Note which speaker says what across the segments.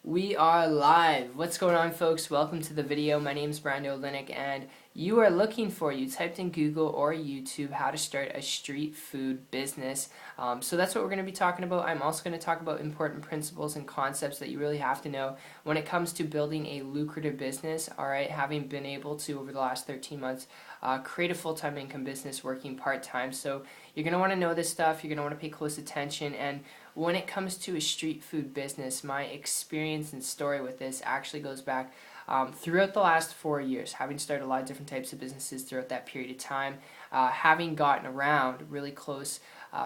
Speaker 1: We are live. What's going on, folks? Welcome to the video. My name is Brando Linick, and you typed in Google or YouTube how to start a street food business. So that's what we're going to be talking about. I'm also going to talk about important principles and concepts that you really have to know when it comes to building a lucrative business. All right, having been able to, over the last 13 months, create a full-time income business working part-time. So you're going to want to know this stuff. You're going to want to pay close attention. And when it comes to a street food business, my experience and story with this actually goes back throughout the last 4 years, having started a lot of different types of businesses throughout that period of time, having gotten around really close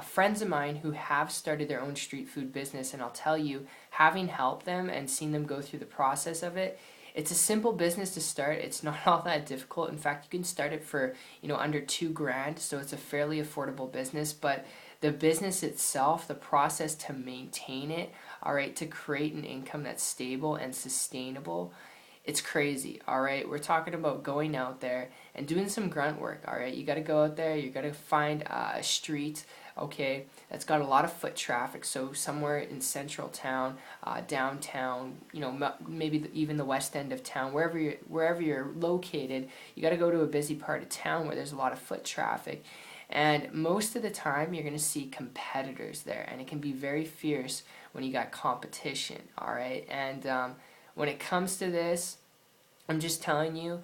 Speaker 1: friends of mine who have started their own street food business. And I'll tell you, having helped them and seen them go through the process of it, it's a simple business to start. It's not all that difficult. In fact, you can start it for under $2,000, so it's a fairly affordable business. But the business itself, the process to maintain it, all right, to create an income that's stable and sustainable, it's crazy. All right, we're talking about going out there and doing some grunt work. All right, you got to go out there. You got to find a street, okay, that's got a lot of foot traffic. So somewhere in central town, downtown, maybe even the west end of town, wherever you're located, you got to go to a busy part of town where there's a lot of foot traffic. And most of the time, you're going to see competitors there, and it can be very fierce when you got competition. All right, and when it comes to this, I'm just telling you,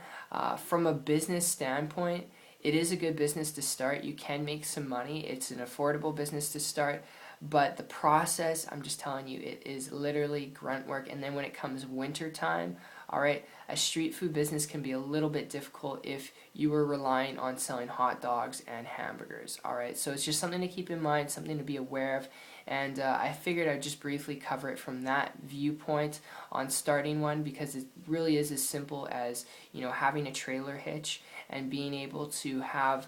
Speaker 1: from a business standpoint, it is a good business to start. You can make some money. It's an affordable business to start. But the process, I'm just telling you, it is literally grunt work. And then when it comes winter time, all right, a street food business can be a little bit difficult if you were relying on selling hot dogs and hamburgers. All right, so it's just something to keep in mind, something to be aware of. And I figured I'd just briefly cover it from that viewpoint on starting one, because it really is as simple as having a trailer hitch and being able to have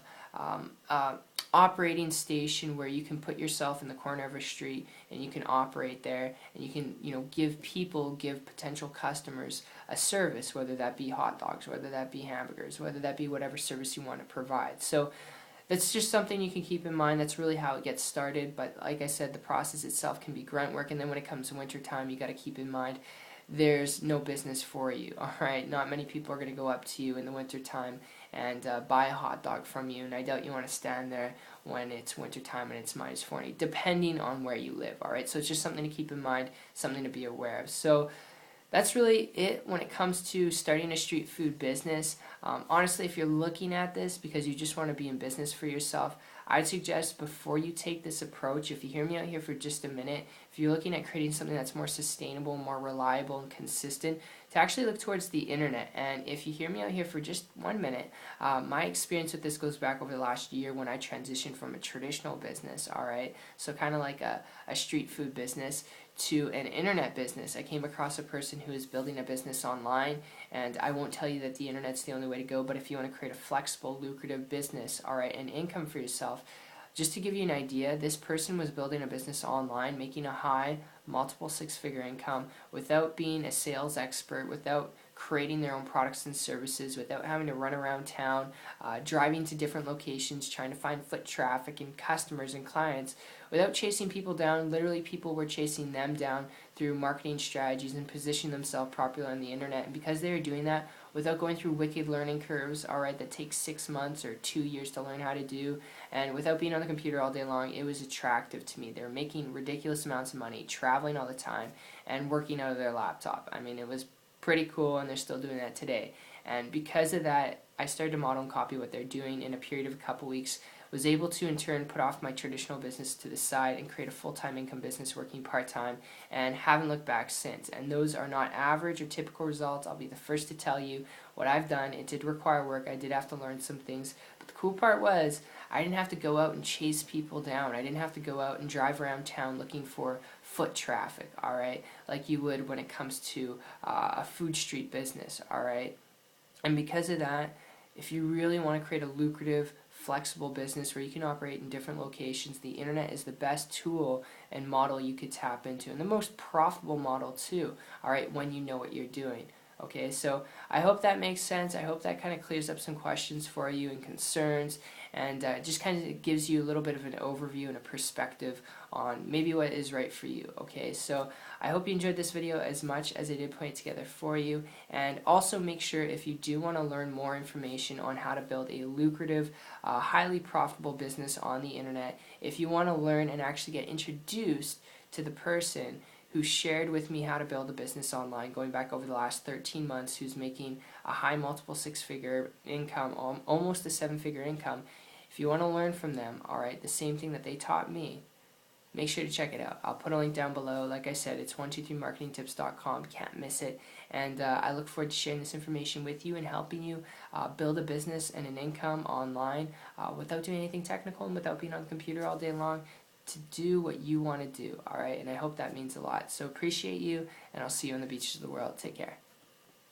Speaker 1: operating station where you can put yourself in the corner of a street and you can operate there, and you can give potential customers a service, whether that be hot dogs, whether that be hamburgers, whether that be whatever service you want to provide. So that's just something you can keep in mind. That's really how it gets started. But like I said, the process itself can be grunt work. And then when it comes to winter time, you got to keep in mind there's no business for you. All right, not many people are going to go up to you in the winter time and buy a hot dog from you, and I doubt you want to stand there when it's winter time and it's minus 40, depending on where you live. All right, so it's just something to keep in mind, something to be aware of. So that's really it when it comes to starting a street food business. Honestly, if you're looking at this because you just want to be in business for yourself, I'd suggest before you take this approach, if you hear me out here for just a minute, if you're looking at creating something that's more sustainable, more reliable, and consistent, to actually look towards the internet. And if you hear me out here for just 1 minute, my experience with this goes back over the last year when I transitioned from a traditional business, all right, so kind of like a street food business, to an internet business. I came across a person who is building a business online, and I won't tell you that the internet's the only way to go, but if you want to create a flexible, lucrative business, all right, and income for yourself, just to give you an idea, this person was building a business online, making a high, multiple six-figure income without being a sales expert, without creating their own products and services, without having to run around town, driving to different locations, trying to find foot traffic and customers and clients, without chasing people down. Literally, people were chasing them down through marketing strategies and positioning themselves properly on the internet. And because they were doing that without going through wicked learning curves, all right, that takes 6 months or 2 years to learn how to do, and without being on the computer all day long, it was attractive to me. They were making ridiculous amounts of money, traveling all the time, and working out of their laptop. I mean, it was pretty cool, and they're still doing that today. And because of that, I started to model and copy what they're doing in a period of a couple weeks, was able to in turn put off my traditional business to the side and create a full-time income business working part-time, and haven't looked back since. And those are not average or typical results. I'll be the first to tell you what I've done. It did require work. I did have to learn some things. But the cool part was I didn't have to go out and chase people down. I didn't have to go out and drive around town looking for foot traffic, all right, like you would when it comes to a food street business, all right? And because of that, if you really want to create a lucrative, flexible business where you can operate in different locations, the internet is the best tool and model you could tap into, and the most profitable model too, all right, when you know what you're doing. Okay, so I hope that makes sense. I hope that kind of clears up some questions for you and concerns, and just kind of gives you a little bit of an overview and a perspective on maybe what is right for you. Okay, so I hope you enjoyed this video as much as I did put it together for you, and also make sure, if you do want to learn more information on how to build a lucrative, highly profitable business on the internet, if you want to learn and actually get introduced to the person who shared with me how to build a business online going back over the last 13 months, who's making a high multiple six-figure income, almost a seven-figure income, if you want to learn from them, alright, the same thing that they taught me, make sure to check it out. I'll put a link down below. Like I said, it's 123marketingtips.com. Can't miss it. And I look forward to sharing this information with you and helping you build a business and an income online without doing anything technical and without being on the computer all day long, to do what you want to do. Alright, and I hope that means a lot. So appreciate you, and I'll see you on the beaches of the world. Take care.